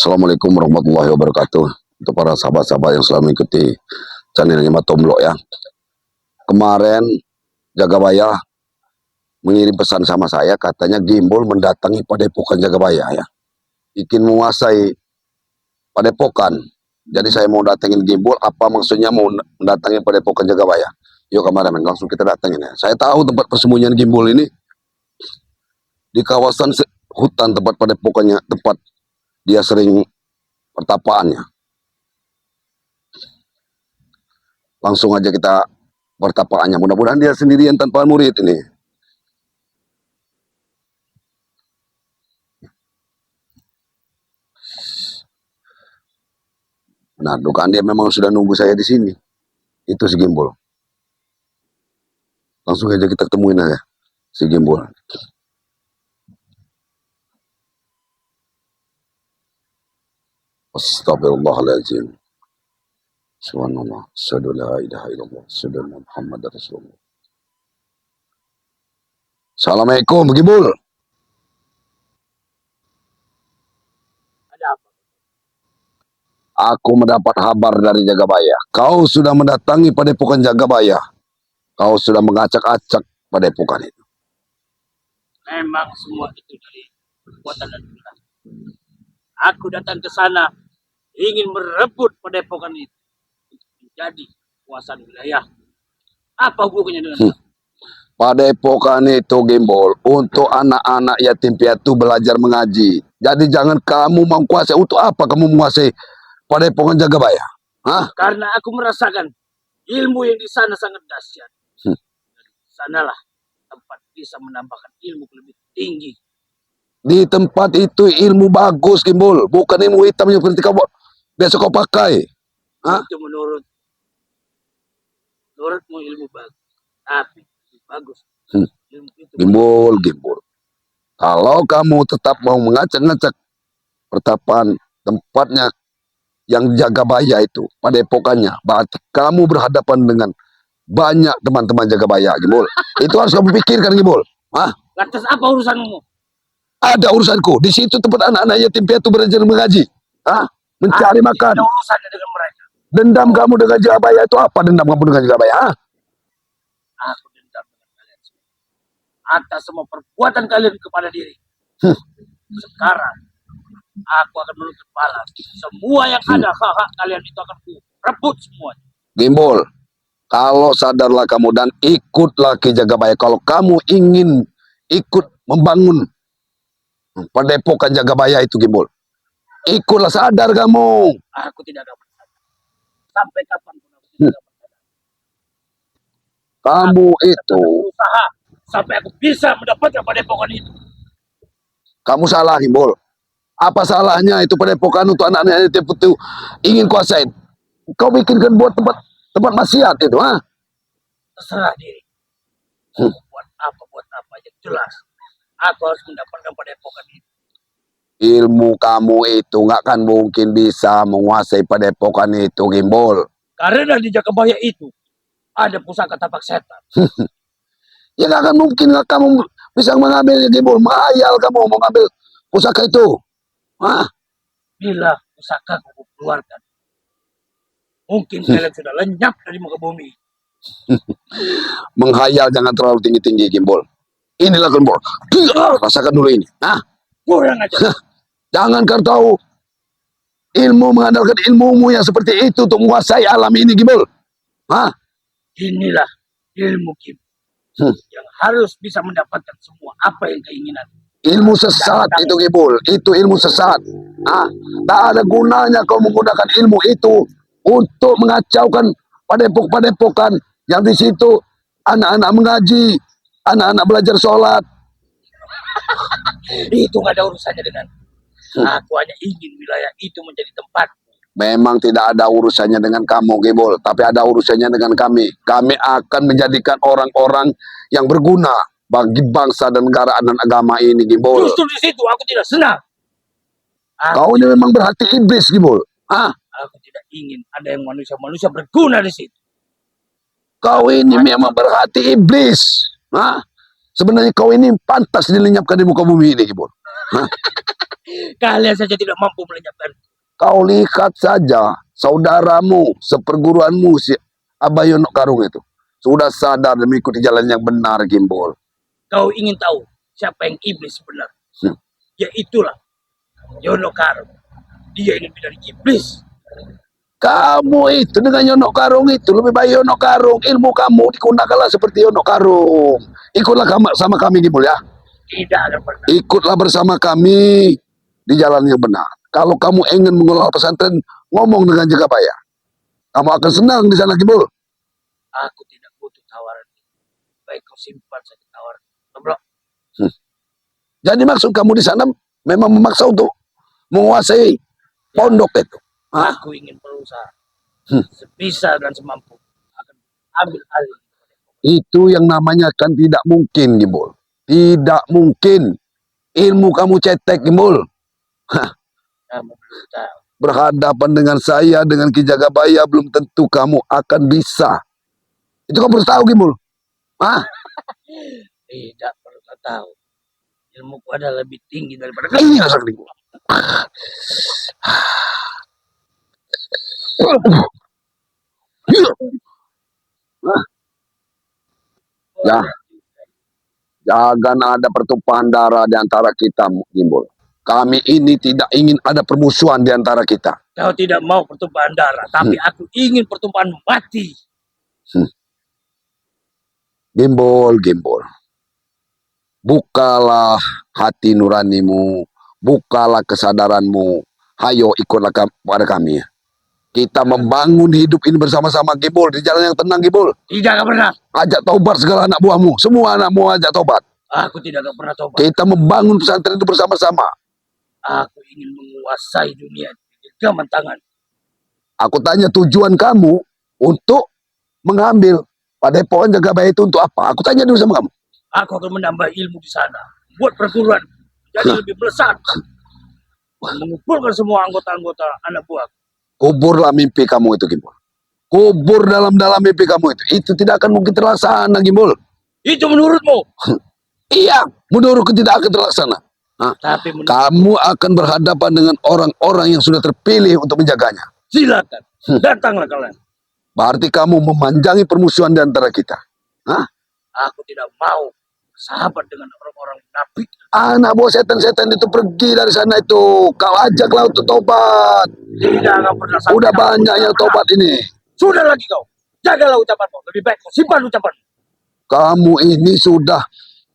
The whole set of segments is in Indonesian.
Assalamualaikum warahmatullahi wabarakatuh. Untuk para sahabat-sahabat yang selalu mengikuti channelnya Matomlo ya. Kemarin Jagabaya mengirim pesan sama saya, katanya Gimbal mendatangi Padepokan Jagabaya ya. Ingin menguasai Padepokan. Jadi saya mau datangin Gimbal, apa maksudnya mau mendatangi Padepokan Jagabaya? Yuk kameramen, langsung kita datangin ya. Saya tahu tempat persembunyian Gimbal ini di kawasan hutan tempat Padepokannya, tempat dia sering pertapaannya. Langsung aja kita pertapaannya. Mudah-mudahan dia sendirian tanpa murid ini. Nah, dugaan dia memang sudah nunggu saya di sini. Itu si Gimbal. Langsung aja kita temuin aja si Gimbal. Astagfirullahaladzim. Subhanallah. Asyhadu la ilaha illallah. Asyhadu anna Muhammadar Rasulullah. Assalamualaikum, Gimbal. Ada apa? Aku mendapat kabar dari Jagabaya. Kau sudah mendatangi Padepokan Jagabaya. Kau sudah mengacak-acak Padepokan itu. Memang semua itu dari perbuatan dan Tuhan. Aku datang ke sana ingin merebut Padepokan itu menjadi kekuasaan wilayah. Apa hubungannya dengan Padepokan itu Gimbal untuk anak-anak yatim piatu belajar mengaji. Jadi jangan kamu menguasai. Untuk apa kamu menguasai Padepokan Jagabaya? Hah? Karena aku merasakan ilmu yang di sana sangat dahsyat. Sanalah tempat bisa menambahkan ilmu lebih tinggi. Di tempat itu ilmu bagus, Gimbal. Bukan ilmu hitam yang seperti kau biasa kau pakai. Hah? Itu menurutmu ilmu bagus. Tapi bagus. Ilmu itu Gimbal. Kalau kamu tetap mau mengacak-ngacak pertapaan tempatnya yang Jagabaya itu, Padepokannya, berarti kamu berhadapan dengan banyak teman-teman Jagabaya, Gimbal. Itu harus kamu pikirkan, Gimbal. Hah? lantas apa urusanmu? Ada urusanku. Di situ tempat anak-anak yatim piatu belajar mengaji. Hah? Mencari makan. Ada urusannya dengan mereka. Dendam kamu dengan Jagabaya itu apa? Dendam kamu dengan Jagabaya? Hah? Aku dendam dengan kalian semua atas semua perbuatan kalian kepada diri. Sekarang aku akan menuntut balas. Semua yang ada hak-hak kalian itu akan ku rebut semuanya. Gimbal, kalau sadarlah kamu dan ikutlah ke Jagabaya. Kalau kamu ingin ikut membangun Padepokan Jagabaya itu, Gimbal, ikutlah, sadar kamu. Aku tidak akan bersabar. Sampai kapan pun aku tidak akan bersabar. Kamu Aku itu, akan berusaha sampai aku bisa mendapatkan Padepokan itu. kamu salah, Gimbal. Apa salahnya itu Padepokan untuk anak-anak yatim piatu ingin kuasain? Kau bikinkan buat tempat maksiat itu, ha? Terserah diri. Buat apa yang jelas. Aku harus mendapatkan Padepokan itu. Ilmu kamu itu nggak akan mungkin bisa menguasai Padepokan itu, Gimbal. Karena di Jagabaya itu ada pusaka tapak setan. Ya nggak akan mungkin kamu bisa mengambilnya, Gimbal. Mahayal kamu mengambil pusaka itu. Hah? Bila pusaka aku keluarkan, mungkin kalian sudah lenyap dari muka bumi. Menghayal jangan terlalu tinggi-tinggi, Gimbal. Inilah, Gimbal. Rasakan dulu ini. Nah, Kurang aja. jangan kau tahu ilmu, mengandalkan ilmumu yang seperti itu untuk menguasai alam ini, Gimbal. Hah? Inilah ilmu Kim yang harus bisa mendapatkan semua apa yang keinginan. Ilmu sesat itu, Gimbal. Itu ilmu sesat. Ah, tak ada gunanya kau menggunakan ilmu itu untuk mengacaukan padepokan yang di situ anak-anak mengaji, anak-anak belajar sholat. Itu nggak ada urusannya dengan. Aku hanya ingin wilayah itu menjadi tempat. Memang tidak ada urusannya dengan kamu, Gimbal, tapi ada urusannya dengan kami. Kami akan menjadikan orang-orang yang berguna bagi bangsa dan negara dan agama ini, Gimbal. Justru di situ aku tidak senang. Kau ini memang berhati iblis, Gimbal. Ah, Aku tidak ingin ada yang manusia berguna di situ. kau ini memang berhati iblis. Ah, sebenarnya kau ini pantas dilenyapkan di muka bumi ini, Gimbal. Hah? Kalian saja tidak mampu melenyapkan. Kau lihat saja saudaramu, seperguruanmu si Abayono Karung itu. Sudah sadar dan mengikuti jalan yang benar, Gimbol. Kau ingin tahu siapa yang iblis sebenarnya? Ya itulah Yono Karung. Dia ini dari iblis. Kamu itu dengan Yono Karung itu lebih baik Yono Karung. Ilmu kamu digunakanlah seperti Yono Karung. Ikutlah sama kami, Gimbol ya. Tidak akan pernah. Ikutlah bersama kami di jalan yang benar. Kalau kamu ingin mengelola pesantren, ngomong dengan Jagabaya. Kamu akan senang di sana, Gimbol. Aku tidak butuh tawaran. Baik kau simpan saja tawaran. Toblok. Jadi maksud kamu di sana memang memaksa untuk menguasai pondok itu. Aku ingin berusaha sebisa dan semampu akan ambil alih. Itu yang namanya kan tidak mungkin, Gimbol. Tidak mungkin. Ilmu kamu cetek, Gimbol. Kamu belum tahu. Berhadapan dengan saya, dengan Ki Jagabaya, belum tentu kamu akan bisa. Itu kamu harus tahu, Gimbol. Tidak perlu kau tahu. Ilmuku adalah lebih tinggi daripada kau. Ini rasa Gimbol. Ya, jangan ada pertumpahan darah di antara kita, Gimbol. Kami ini tidak ingin ada permusuhan di antara kita. Kau tidak mau pertumpahan darah, tapi aku ingin pertumpahan mati. Gimbol, Gimbol. Bukalah hati nuranimu, bukalah kesadaranmu. Hayo ikutlah kepada kami. Kita membangun hidup ini bersama-sama, Gimbol, di jalan yang tenang, Gimbol. Tidak akan pernah. Ajak taubat segala anak buahmu, semua anakmu ajak taubat. Aku tidak akan pernah tobat. Kita membangun pesantren itu bersama-sama. Aku ingin menguasai dunia di genggaman tangan. Aku tanya tujuan kamu untuk mengambil Padepokan Jagabaya itu untuk apa? Aku tanya dulu sama kamu. Aku akan menambah ilmu di sana, buat perguruan jadi lebih melesat, mengumpulkan semua anggota-anggota anak buah. Kuburlah mimpi kamu itu, Gimbol. Kubur dalam-dalam mimpi kamu itu. Itu tidak akan mungkin terlaksana, Gimbol. Itu menurutmu? Iya, menurutku tidak akan terlaksana. Tapi kamu akan berhadapan dengan orang-orang yang sudah terpilih untuk menjaganya. Silakan, datanglah kalian. Berarti kamu memanjangi permusuhan di antara kita. Aku tidak mau sahabat dengan orang-orang munafik. Anak buah setan-setan itu pergi dari sana itu. Kau ajaklah untuk tobat. Tidak akan pernah sampai. Udah banyak yang tobat ini. Sudah lagi kau. Jagalah ucapanmu. Lebih baik kau simpan ucapanmu. Kamu ini sudah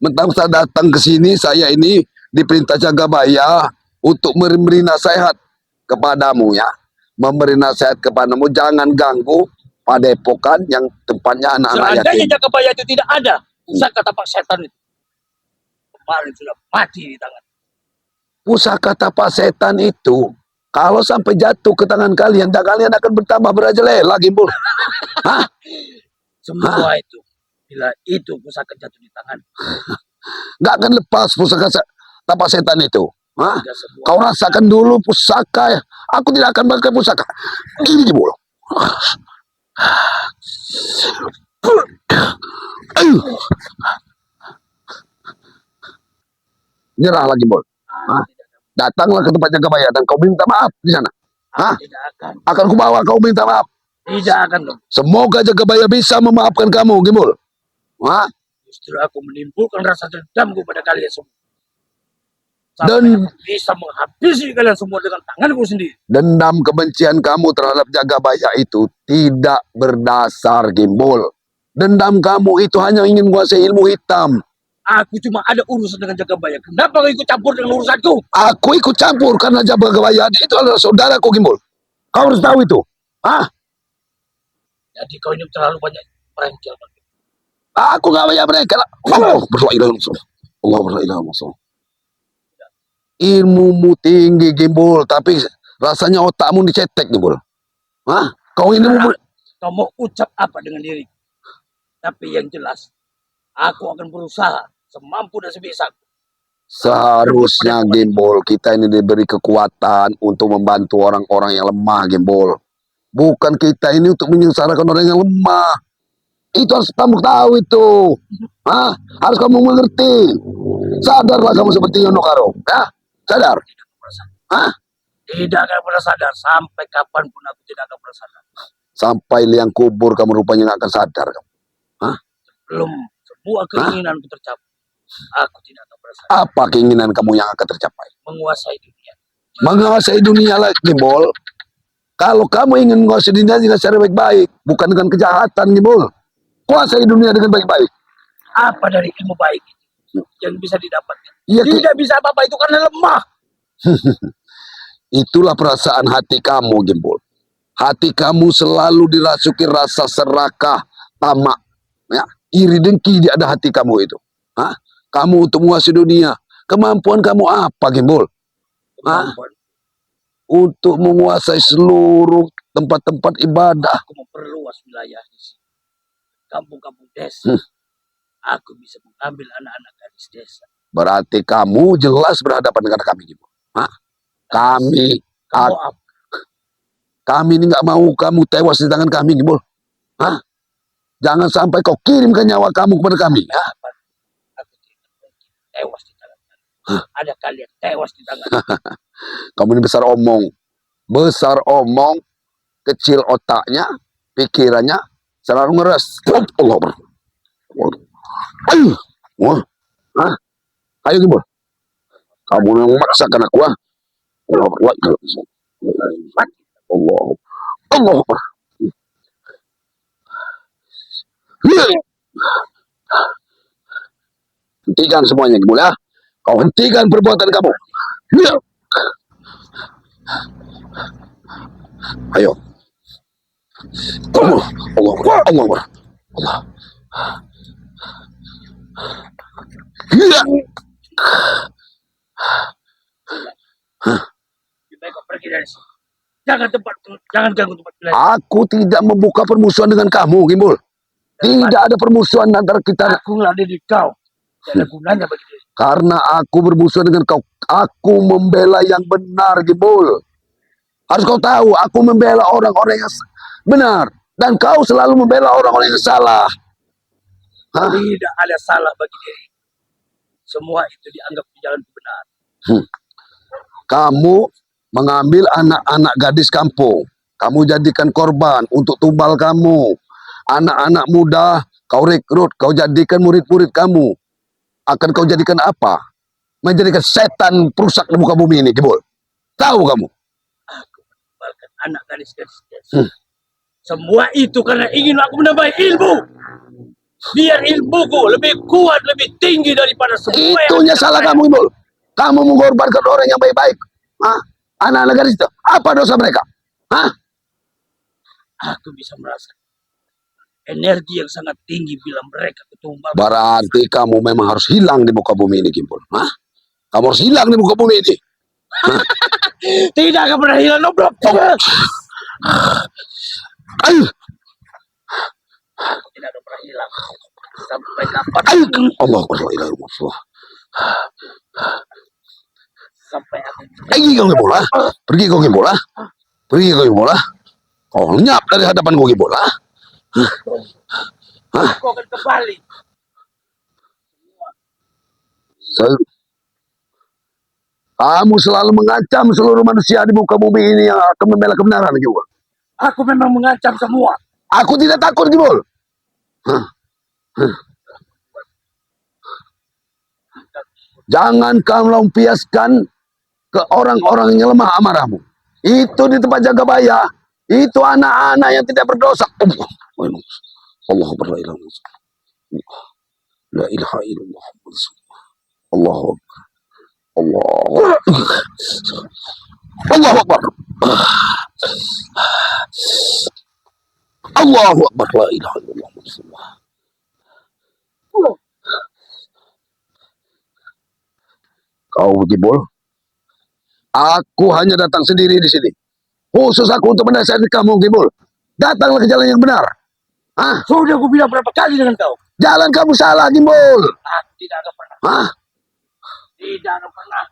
mentang-mentang datang ke sini. Saya ini diperintah Jagabaya untuk memberi nasihat kepadamu ya. Memberi nasihat kepadamu. Jangan ganggu Padepokan yang tempatnya anak-anak yatim. Seandainya Jagabaya itu tidak ada, pusaka tapak setan itu kemarin sudah mati di tangan. Pusaka tapak setan itu kalau sampai jatuh ke tangan kalian, dan kalian akan bertambah merajalela, Gimbol. Semua itu, bila itu pusaka jatuh di tangan, nggak akan lepas pusaka tapak setan itu. Kau semua. rasakan dulu pusaka. Aku tidak akan pakai pusaka. Ini Gimbol. Nyerah lagi, Gimbol. Datanglah ke tempat Jagabaya dan kau minta maaf di sana. Tidak akan. Akan kubawa kau minta maaf. Tidak akan dong. Semoga Jagabaya bisa memaafkan kamu, Gimbol. Justru aku menimbulkan rasa dendamku pada kalian semua. Dan bisa menghabisi kalian semua dengan tanganku sendiri. Dendam kebencian kamu terhadap Jagabaya itu tidak berdasar, Gimbol. Dendam kamu itu hanya ingin menguasai ilmu hitam. Aku cuma ada urusan dengan Jagabaya. Kenapa kau ikut campur dengan urusanku? Aku ikut campur karena Jagabaya itu adalah saudaraku, Gimbol. Kau harus tahu itu. Jadi kau ini terlalu banyak merengkel. Aku gak banyak mereka. Allah berlailah. Ilmumu tinggi, Gimbol, tapi rasanya otakmu dicetek, Gimbol. Kau ini kau mau ucap apa dengan diri? Tapi yang jelas, aku akan berusaha semampu dan sebisa. Seharusnya, Gimbol, kita ini diberi kekuatan untuk membantu orang-orang yang lemah, Gimbol. Bukan kita ini untuk menyengsarakan orang yang lemah. Itu harus kamu tahu itu. Harus kamu mengerti. Sadarlah kamu seperti Yono Karung. Sadar? Tidak akan pernah sadar. Hah? Tidak akan pernah sadar. Sampai kapanpun aku tidak akan pernah sadar. Sampai liang kubur kamu rupanya nggak akan sadar kamu. Hah? Belum semua keinginanku tercapai, aku tidak akan pernah sadar. Apa keinginan kamu yang akan tercapai? Menguasai dunia. Menguasai dunia lagi, Gimbal. Kalau kamu ingin menguasai dunia dengan cara baik-baik, bukan dengan kejahatan, Gimbal. Kuasai dunia dengan baik-baik. Apa dari ilmu baik itu yang bisa didapatkan? Iya, Tidak bisa apa-apa, itu karena lemah. itulah perasaan hati kamu, Gimbal. Hati kamu selalu dirasuki rasa serakah, tamak, ya, iri dengki di ada hati kamu itu. Hah? Kamu untuk menguasai dunia, kemampuan kamu apa, Gimbal? Hah? Kemampuan. Untuk menguasai seluruh tempat-tempat ibadah. Aku memperluas wilayah di sini. Kampung-kampung desa. Aku bisa mengambil anak-anak gadis desa. Berarti kamu jelas berhadapan dengan kami, Gimbal. Hah? Kami ini nggak mau kamu tewas di tangan kami, Gimbal. Hah? Jangan sampai kau kirimkan nyawa kamu kepada kami. Ya? Aku tidak mungkin tewas di tangan kalian. Ada kalian tewas di tangan. Kamu ini besar omong. Besar omong, kecil otaknya, pikirannya, selalu ngeres. Allah. Ayo. Wah. Hah? Ayo, Gimbal. Kamu yang memaksakan aku, ah. Allah. Allah. Hentikan semuanya, Gimbal, ya. Kau hentikan perbuatan kamu. Ayo. Allah. Allah. Allah. Allah. Lebih baik kau pergi dari sini. Jangan ganggu tempat belajar. Aku tidak membuka permusuhan dengan kamu, Gimbal. Tidak ada permusuhan antara kita. Aku ngeladeni kau. Tidak ada gunanya bagi diri. Karena aku bermusuhan dengan kau, aku membela yang benar, Gimbal. Harus kau tahu, aku membela orang-orang yang benar. Dan kau selalu membela orang-orang yang salah. Hah? Tidak ada salah bagi diri. Semua itu dianggap di jalan benar. Kamu mengambil anak-anak gadis kampung. Kamu jadikan korban untuk tumbal kamu. Anak-anak muda kau rekrut, kau jadikan murid-murid kamu. Akan kau jadikan apa? Menjadikan setan perusak di muka bumi ini, Gimbal. Tahu kamu? Aku menumbalkan anak gadis-gadis desa. Semua itu karena ingin aku menambah ilmu. Biar ilmuku lebih kuat, lebih tinggi daripada semua. Itunya salah kamu, Gimbal. Kamu mengorbankan orang yang baik-baik. Hah? Anak-anak gadis itu. Apa dosa mereka? Hah? Aku bisa merasa energi yang sangat tinggi bila mereka ketumbal. Berarti kamu memang harus hilang di muka bumi ini, Gimbal. Hah? Kamu harus hilang di muka bumi ini. Tidak akan pernah hilang, Noblok. Ayo. Aku tidak akan pernah hilang. Sampai kapan? Ayo. Allah Akbar. Sampai aku Pergi kau, Gimbal. Pergi kau, Gimbal. Pergi kau, Gimbal. Kau lenyap dari hadapan kau, Gimbal. aku akan kembali. Kamu selalu mengancam seluruh manusia di muka bumi ini yang akan membela kebenaran, Gimbal. Aku memang mengancam semua. Aku tidak takut, Gimbal. Jangan kau lampiaskan ke orang-orang yang lemah amarahmu. Itu di tempat Jagabaya. Itu anak-anak yang tidak berdosa. Allah berlailah. La ilaha illallah. Allah Akbar. Allah Akbar. Allahu Akbar. La ilaha illallah. Kau, Gimbal. Aku hanya datang sendiri di sini. Khusus aku untuk menasihati kamu, Gimbal. Datanglah ke jalan yang benar. Hah? Sudah aku bilang berapa kali dengan kau. Jalan kamu salah, Gimbal. Aku tidak akan pernah. Hah? Tidak akan pernah.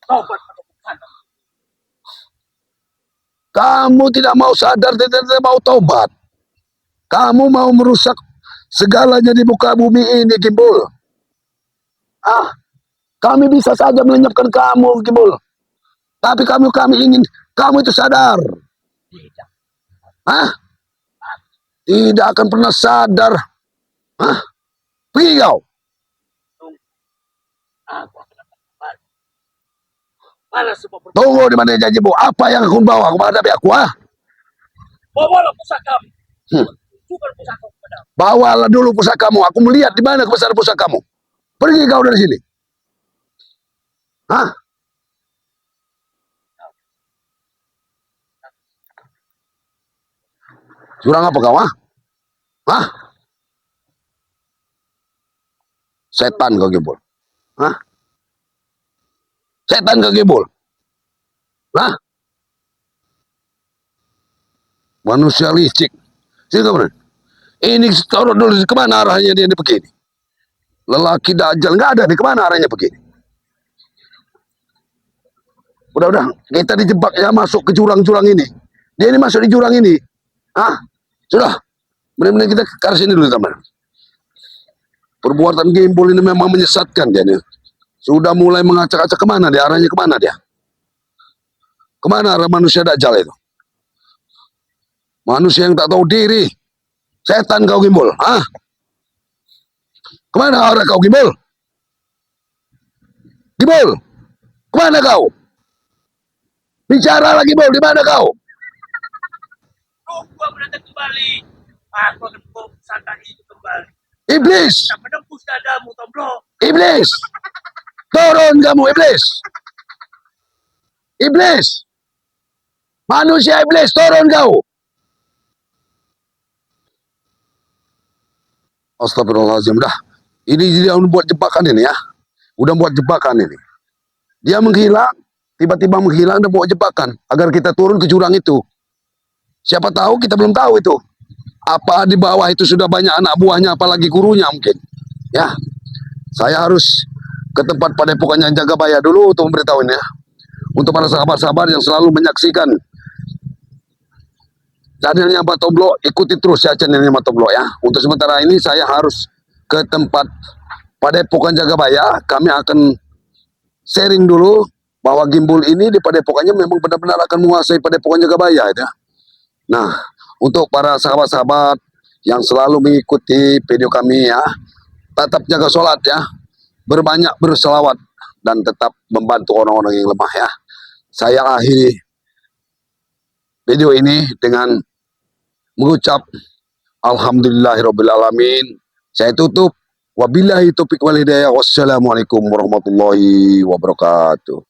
Tobat pada sana. Kamu tidak mau sadar, tidak mau taubat. Kamu mau merusak segalanya di muka bumi ini, Gimbal. Kami bisa saja melenyapkan kamu, Gimbul. Tapi kami ingin kamu itu sadar. Tidak. Hah? Tidak akan pernah sadar. Hah? Pergi kau. Aku akan kembali. Balas semua perbuatan. Tunggu di mana janjimu. Apa yang aku bawa menghadapi aku, ah? Bawalah pusakamu. Tunjukkan pusaka kepadamu. Bawalah dulu pusakamu. Aku melihat di mana kebesaran pusakamu. Pergi kau dari sini. Hah? Curang apa kau, ah? Hah? Setan kau, Gimbul. Hah? Setan kau, Gimbul. Hah? Manusia licik. Sini kau mana? Ini taruh dulu kemana arahnya dia begini? Lelaki dajjal nggak ada nih, kemana arahnya begini? Udah, kita dijebak ya masuk ke jurang-jurang ini. Dia ini masuk di jurang ini. Ah, sudah. Benar-benar kita ke sini dulu, teman. Perbuatan Gimbul ini memang menyesatkan dia nih. Sudah mulai mengacak-acak kemana dia, arahnya kemana dia? Kemana arah manusia dajjal itu? Manusia yang tak tahu diri. Setan kau, Gimbul. Ah, kemana arah kau, Gimbul? Gimbul, kemana kau? Bicara lagi, Gimbul, di mana kau? Tunggu aku datang kembali. Aku akan membawa pusaka itu kembali. Iblis, Tak menembus dadamu, Tomblo. iblis, turun kamu, iblis. Iblis, manusia iblis, turun kau. Astagfirullahaladzim, dah. Ini dia buat jebakan ini ya. Udah buat jebakan ini. Dia menghilang, tiba-tiba menghilang dan buat jebakan agar kita turun ke jurang itu. Siapa tahu, kita belum tahu itu. Apa di bawah itu sudah banyak anak buahnya, apalagi gurunya mungkin. Ya, saya harus ke tempat padepokannya Jagabaya dulu untuk memberitahu ini ya. Untuk para sahabat-sahabat yang selalu menyaksikan channelnya Mbak Tomblo, ikuti terus ya channelnya Mbak Tomblo ya. Untuk sementara ini saya harus ke tempat padepokan Jagabaya. Kami akan sharing dulu bahwa Gimbul ini di padepokannya memang benar-benar akan menguasai padepokan Jagabaya ya. Nah, untuk para sahabat-sahabat yang selalu mengikuti video kami ya, tetap jaga sholat ya, berbanyak berselawat dan tetap membantu orang-orang yang lemah ya. Saya akhiri video ini dengan mengucap Alhamdulillahirrabbilalamin. Saya tutup. Wabillahi taufiq wal hidayah. Wassalamualaikum warahmatullahi wabarakatuh.